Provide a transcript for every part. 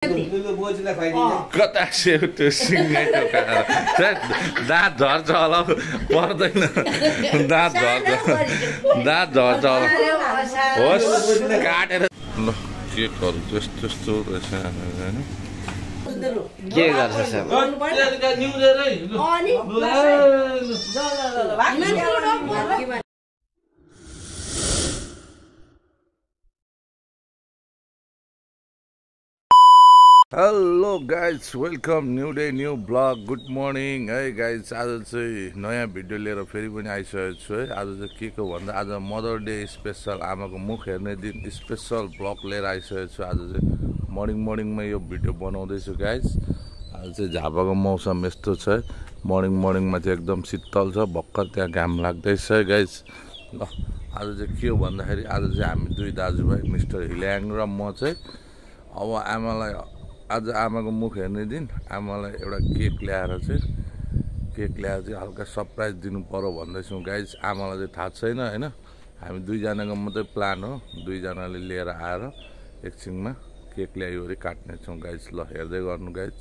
कता सेउ त्यो सिँगै दाँत झर्छ होला पर्दैन दाँत झर्छ होला होस् काटेर ल केकहरू त्यस्तो त्यस्तो रहेछ होइन के गर्छ सब hello guys welcome new day new vlog good morning है गाइज आज चाहिँ नयाँ भिडियो लिएर फेरि पनि आइसकेको छु है। आज चाहिँ के को भन्दा आज मदर डे स्पेसल आमाको मुख हेर्ने दिन स्पेसल ब्लग लिएर आइसकेको छु। आज चाहिँ मर्निङमा यो भिडियो बनाउँदैछु गाइज। आज चाहिँ झापाको मौसम यस्तो छ है, मर्निङमा चाहिँ एकदम शीतल छ, भर्खर त्यहाँ घाम लाग्दैछ है गाइज। ल आज चाहिँ के हो भन्दाखेरि आज चाहिँ हामी दुई दाजुभाइ मिस्टर हिल्याङ र म चाहिँ अब आज आमाको मुख हेर्ने दिन आमालाई एउटा केक ल्याएर चाहिँ हल्का सरप्राइज दिनु पर्यो भन्दैछौँ गाइज। आमालाई चाहिँ थाहा छैन होइन, हामी दुईजनाको मात्रै प्लान हो, दुईजनाले लिएर आएर एकछिनमा केक ल्याइवरी काट्नेछौँ गाइज। ल हेर्दै गर्नु गाइज।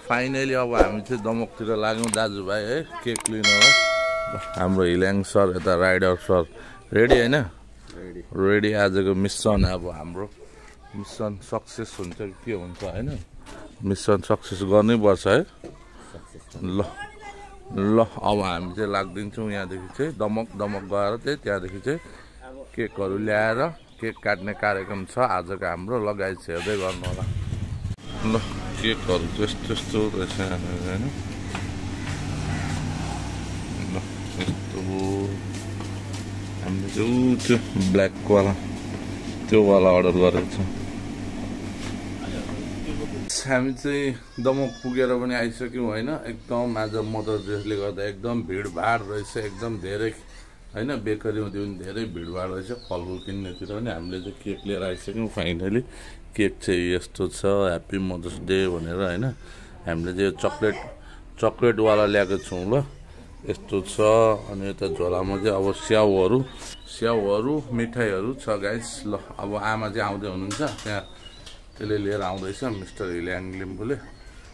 फाइनली अब हामी चाहिँ दमकतिर लाग्यौँ दाजुभाइ है केक लिनलाई। हाम्रो हिल्याङ सर यता राइडर सर रेडी होइन, रेडी। आजको मिसन अब हाम्रो मिसन सक्सेस हुन्छ कि के हुन्छ होइन, मिसन सक्सेस गर्नैपर्छ है। ल अब हामी चाहिँ लाग्दिन्छौँ यहाँदेखि चाहिँ दमक गएर चाहिँ त्यहाँदेखि चाहिँ केकहरू ल्याएर केक काट्ने कार्यक्रम छ आजको हाम्रो। लगाइ हेर्दै गर्नु होला। ल केकहरू त्यस्तो रहेछ होइन। ल यस्तो हामीले चाहिँ त्यो ब्ल्याकवाला त्योवाला अर्डर गरेको छौँ। हामी चाहिँ दमक पुगेर पनि आइसक्यौँ होइन। एकदम आज मदर डेले गर्दा एकदम भिडभाड रहेछ, एकदम धेरै होइन। बेकरीमा त्यो पनि धेरै भिडभाड रहेछ, फलफुल किन्नेतिर पनि। हामीले चाहिँ केक लिएर आइसक्यौँ फाइनली। केक चाहिँ यस्तो छ, ह्याप्पी मदर्स डे भनेर होइन। हामीले चाहिँ चक्लेटवाला ल्याएको छौँ। ल यस्तो छ। अनि यता झोलामा चाहिँ अब स्याउहरू मिठाईहरू छ गाइस। ल अब आमा चाहिँ आउँदै हुनुहुन्छ, त्यहाँ त्यसले लिएर आउँदैछ मिस्टर हिल्याङ लिम्बूले।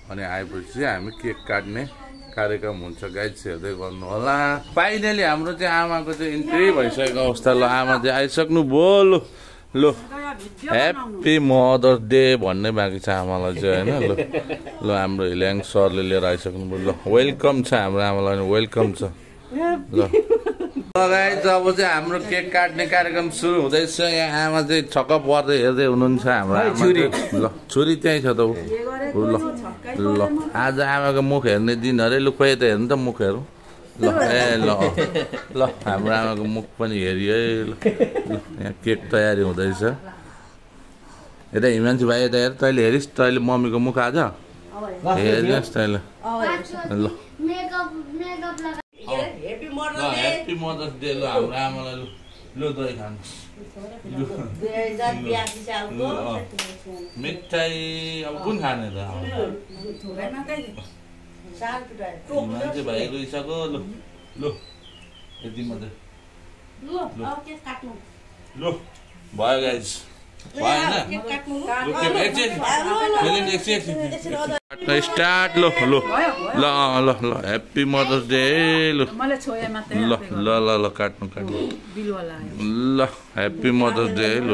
अनि आएपछि चाहिँ हामी केक काट्ने कार्यक्रम हुन्छ गाइस, हेर्दै गर्नु होला। फाइनली हाम्रो चाहिँ आमाको चाहिँ इन्ट्री भइसकेको अवस्था। ल आमा चाहिँ आइसक्नु भयो। ल ह्याप्पी मदर्स डे भन्ने बाँकी छ आमालाई चाहिँ होइन। ल हाम्रो हिल्याङ सरले लिएर आइसक्नु भयो। ल वेलकम छ हाम्रो आमालाई, वेलकम छ। ल गाइस अब चाहिँ हाम्रो केक काट्ने कार्यक्रम सुरु हुँदैछ। यहाँ आमा चाहिँ छक्क पर्दै हेर्दै हुनुहुन्छ हाम्रो छुरी। ल छुरी त्यहीँ छ त। ल आज आमाको मुख हेर्ने दिन अरे। लु खोइ त हेर्नु त मुखहरू। ल ल हाम्रो आमाको मुख पनि हेरियो है। ल यहाँ केक तयारी हुँदैछ। यता हिमांशु भाइ यता हेर, तैँले हेरिस् तैँले मम्मीको मुख आज हेरिस् तैँले। ल ह्याप्पी मदर्स डे। ल हाम्रो आमालाई लु दही खानु। मिठाई अब कुन खाने त मान्छे भाइ गइसक्यो। ल यति मात्रै। ल भयो गाइज, स्टार्ट। ल ह्याप्पी मदर्स डे। ल काट्नु। ल ह्याप्पी मदर्स डे। ल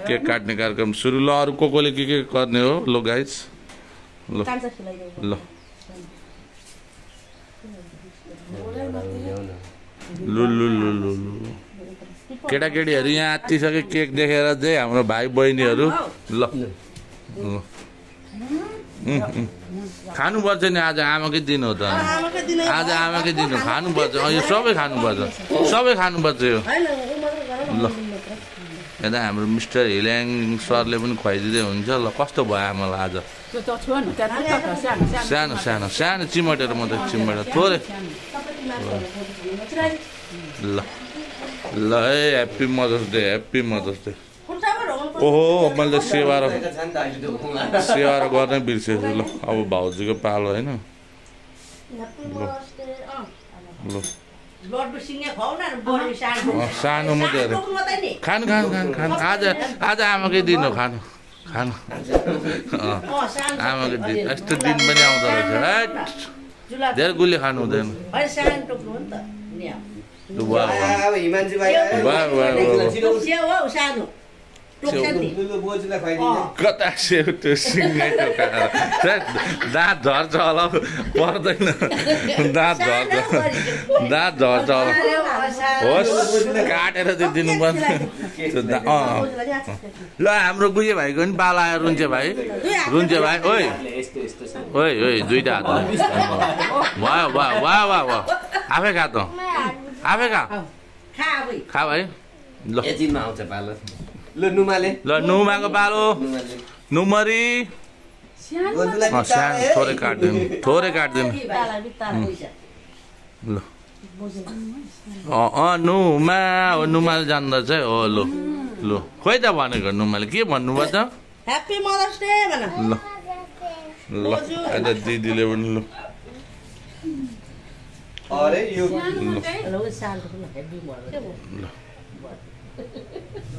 केक काट्ने कार्यक्रम सुरु। ल अरू कोले के गर्ने हो। ल गाइज ल केटाकेटीहरू यहाँ आत्तिसके केक देखेर चाहिँ हाम्रो भाइ बहिनीहरू। ल खानुपर्छ नि, आज आमाकै दिन हो त। आज आमाकै दिन हो, खानुपर्छ। यो सबै खानुपर्छ यो। ल यता हाम्रो मिस्टर हिल्याङ सरले पनि खुवाइदिँदै हुन्छ। ल कस्तो भयो आमालाई आज? सानो चिमटेर मात्रै, चिमटेर थोरै। ल है ह्याप्पी मदर्स डे। ओहो मैले त सेवा गर्नै बिर्सेछु। ल अब भाउजूको पालो होइन। ल सानो मात्रै खानु। आज आमाकै दिन हो, खानु। खानु आमाको दिन यस्तो दिन पनि आउँदो रहेछ धेरै गुलियो खानु हुँदैन कता सेउ त्यो सिँगैको दाँत झर्छ होला पर्दैन दाँत झर्छ होला होस् काटेर चाहिँ दिनुपर्छ ल हाम्रो गुजे भाइको पनि पाला आयो रुन्चे भाइ ओइ ओइ ओइ दुईटा हात भयो भयो वाह वाह वाह आफै खा त आफै खा भाइ ल आउँछ पालो ल नुमाको पालो नुमरी सानो थोरै काट्दिनु ल नुमाले जान्दछ है हो लु लु खोइ त भनेको नुमाले के भन्नुभयो त ह्याप्पी मदर्स डे भन ल ल आज दिदीले पनि लु अरे यो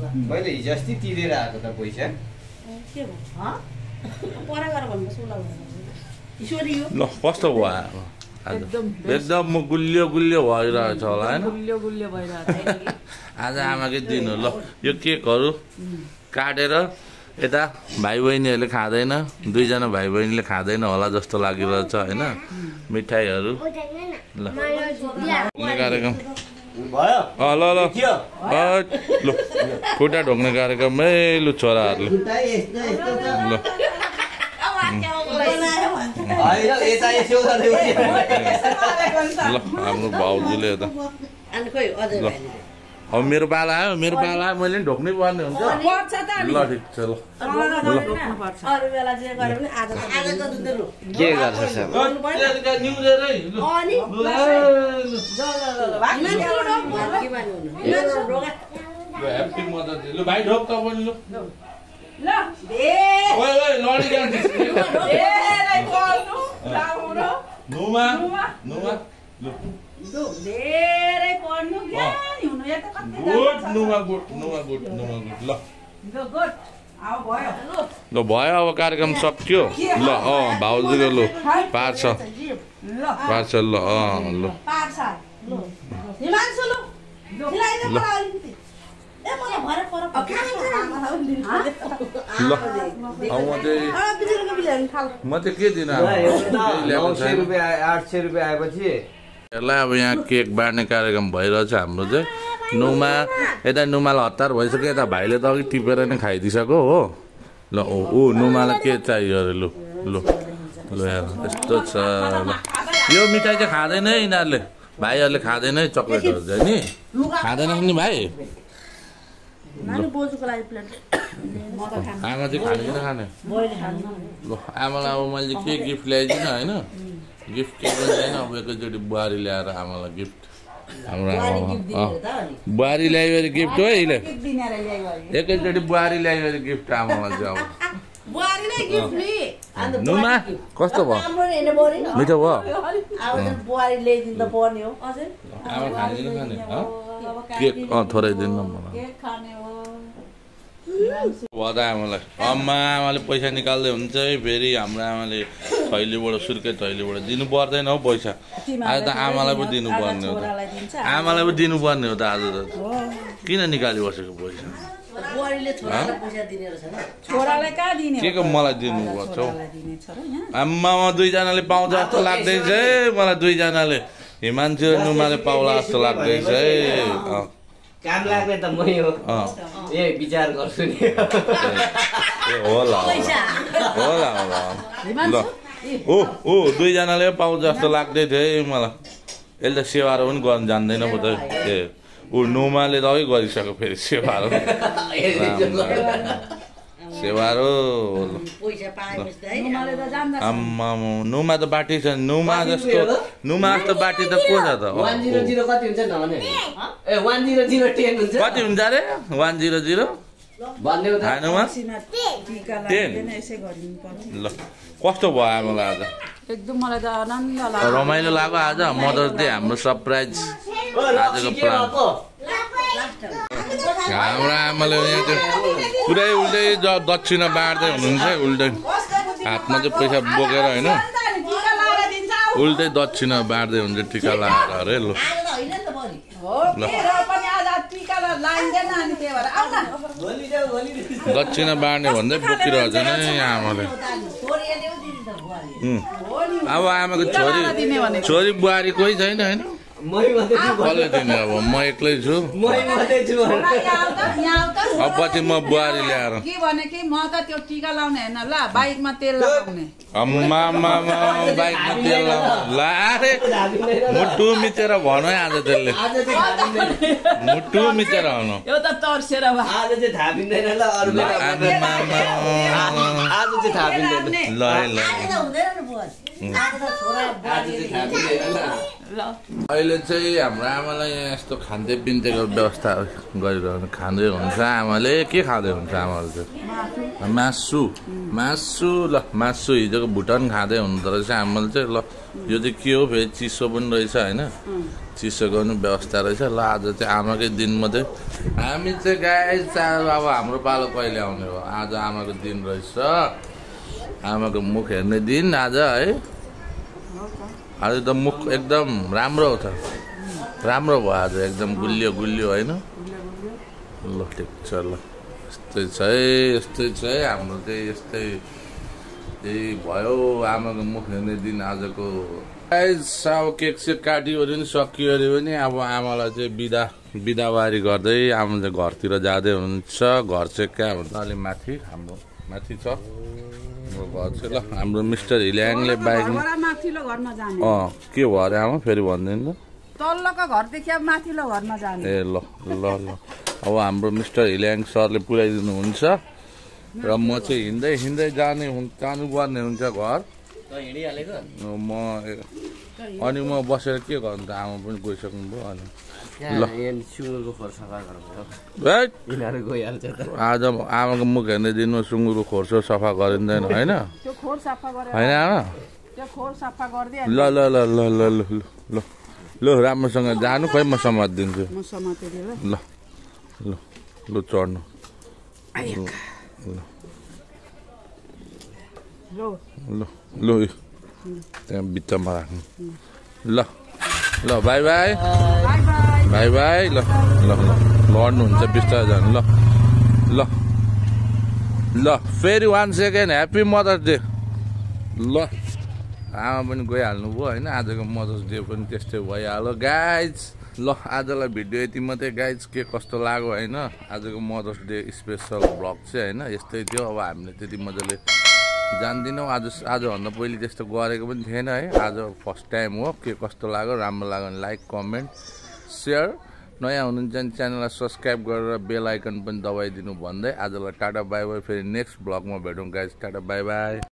मैले हिजो अस्ति तिरेर आएको त पैसा ल कस्तो भयो एकदम म गुलियो भइरहेछ होला होइन आज आमाकै दिन हो ल यो केकहरू काटेर यता भाइ बहिनीहरूले खाँदैन दुईजना भाइ बहिनीले खाँदैन होला जस्तो लागिरहेछ होइन मिठाईहरू ल कार्यक्रम ल ल ल खुट्टा ढोक्ने कार्यक्रम है लु छोराहरूले ल ल हाम्रो भाउजूले यता अब मेरो पाला आयो मैले पनि ढोक्नै पर्ने हुन्छ ल ठिक छ ल के गर्छ सब ह्याप्पी मदर डे लु भाइ ढोक त पनि लु नुमा ल भयो अब कार्यक्रम सक्यो ल भाउजूले लु पार्छ ल ल म चाहिँ के दिनु 800 रुपियाँ आएपछि यसलाई अब यहाँ केक बाँड्ने कार्यक्रम भइरहेछ हाम्रो चाहिँ यता नुमालाई हतार भइसक्यो यता भाइले त अघि टिपेर नै खाइदिइसक्यो हो ल नुमालाई के चाहियो अरे लु लु लु यस्तो छ ल यो मिठाई चाहिँ खाँदैन है यिनीहरूले भाइहरूले खाँदैन है चक्लेटहरू चाहिँ नि खाँदैन नि भाइ आमा चाहिँ खाने कि नखाने ल आमालाई अब मैले के गिफ्ट ल्याइदिनँ होइन गिफ्ट के पनि छैन अब एकैचोटि बुहारी ल्याएर आमालाई गिफ्ट हाम्रो आमा बुहारी ल्यायो अरे गिफ्ट हो यसले एकैचोटि बुहारी ल्यायो अरे गिफ्ट आमालाई चाहिँ अब नुमा कस्तो भयो मिठो भयो आमा खाने कि नखाने केक थोरै दिनु न मलाई भयो आमालाई आमाले पैसा निकाल्दै हुन्छ है फेरि हाम्रो आमाले थैलीबाट सुर्के थैलीबाट दिनु पर्दैन हौ पैसा आज त आमालाई पो दिनुपर्ने हो त आमालाई पो दिनुपर्ने हो त आज त किन निकाली बसेको पैसा के को मलाई दिनुपर्छ हौ आमामा दुईजनाले पाउँछ जस्तो लाग्दैछ है मलाई दुईजनाले हिमान्छु र नुमाले पाउला जस्तो लाग्दैछ है काम लाग्ने त मै हो विचार गर्छु नि होला ल ओ दुईजनाले पाउँछ जस्तो लाग्दै थियो है मलाई यसले त सेवारो पनि गर्नु जान्दैन पो त नुमाले त अघि गरिसक्यो फेरि सेवारो आम्मा नुमा त बाटी छ नुमा जस्तो बाटी त को छ त कति हुन्छ अरे 100 ल कस्तो भयो आमालाई आज एकदम मलाई त आनन्द लाग्यो रमाइलो लाग्यो आज मदर्स डे हाम्रो सरप्राइज आजको प्लान हाम्रो आमाले यहाँ चाहिँ पुरै उल्टै दक्षिणा बाँड्दै हुनुहुन्छ उल्टै हातमा चाहिँ पैसा बोकेर होइन उल्टै दक्षिणा बाँड्दै हुन्छ टिका लगाएर अरे ल दक्षिणा बाँड्ने भन्दै बोकिरहेछ नि आमाले अब आमाको छोरी बुहारी कोही छैन होइन कसले दिने अब म एक्लै छु अब पछि म बुहारी ल्याएर के भने कि म त त्यो टिका लाउने हैन ल बाइकमा तेल लगाउने बाइकमा तेल लाउनु ला अरे मुटु मिचेर भन है आज त्यसले मुटु मिचेर भन यो त तर्सेर आज चाहिँ थाहा पिन्दैन ल अरु आज चाहिँ थाहा पिन्दैन ल ल अहिले चाहिँ हाम्रो आमालाई यहाँ यस्तो खाँदै पिन्तेको व्यवस्था गरिरहनु खाँदै हुन्छ आमाले के खाँदै हुन्छ आमाले चाहिँ मासु ल मासु हिजोको भुटन खाँदै हुँदो रहेछ आमाले चाहिँ ल यो चाहिँ के हो फेरि चिसो पनि रहेछ होइन चिसो गर्नु व्यवस्था रहेछ ल आज चाहिँ आमाकै दिन मात्रै हामी चाहिँ गाई अब हाम्रो पालो कहिले आउने हो आज आमाको दिन रहेछ आमाको मुख हेर्ने दिन आज है आज त मुख एकदम राम्रो छ राम्रो भयो आज एकदम गुलियो होइन ल ठिक छ ल यस्तै छ है हाम्रो चाहिँ यस्तै यही भयो आमाको मुख हेर्ने दिन आजको अब केक सेक काट्यो अरे पनि सकियो अरे पनि अब आमालाई चाहिँ बिदावारी गर्दै आमा चाहिँ घरतिर जाँदै हुनुहुन्छ घर चाहिँ कहाँ भन्छ अलि माथि हाम्रो माथि छ घर चाहिँ ल हाम्रो मिस्टर हिल्याङले बाइकमा के भयो अरे आमा फेरि भनिदिनु त तल्लोको घरदेखि अब माथिल्लो घरमा जाने ए ल ल ल अब हाम्रो मिस्टर हिल्याङ सरले पुर्याइदिनु हुन्छ र म चाहिँ हिँड्दै जानुपर्ने हुन्छ घर म अनि म बसेर के गर्नु त आमा पनि गइसक्नु भयो अनि आज आमाको मुख हेर्ने दिनमा सुँगुरको खोर्सो सफा गरिँदैन होइन होइन आमा ल ल ल ल ल ल ल राम्रोसँग जानु खोइ म समातिदिन्छु ल ल ल चढ्नु ल ल त्यहाँ बिचमा राख्नु ल ल बाई बाई ल ल लड्नुहुन्छ बिस्तारै जानु ल ल ल फेरि 1 सेकेन्ड ह्याप्पी मदर्स डे ल आमा पनि गइहाल्नु भयो होइन आजको मदर्स डे पनि त्यस्तै भइहाल्यो गाइज ल आजलाई भिडियो यति मात्रै गाइज के कस्तो लाग्यो होइन आजको मदर्स डे स्पेसल भ्लग चाहिँ होइन यस्तै थियो अब हामीले त्यति मजाले जान्दिनौँ आजभन्दा पहिले त्यस्तो गरेको पनि थिएन है आज फर्स्ट टाइम हो के कस्तो लाग्यो राम्रो लाग्यो भने लाइक कमेन्ट सेयर नयाँ हुनुहुन्छ भने च्यानललाई सब्सक्राइब गरेर बेल आइकन पनि दबाइदिनु भन्दै आजलाई टाटा बाई बाई फेरि नेक्स्ट भ्लगमा भेटौँ गाइज टाटा बाई बाई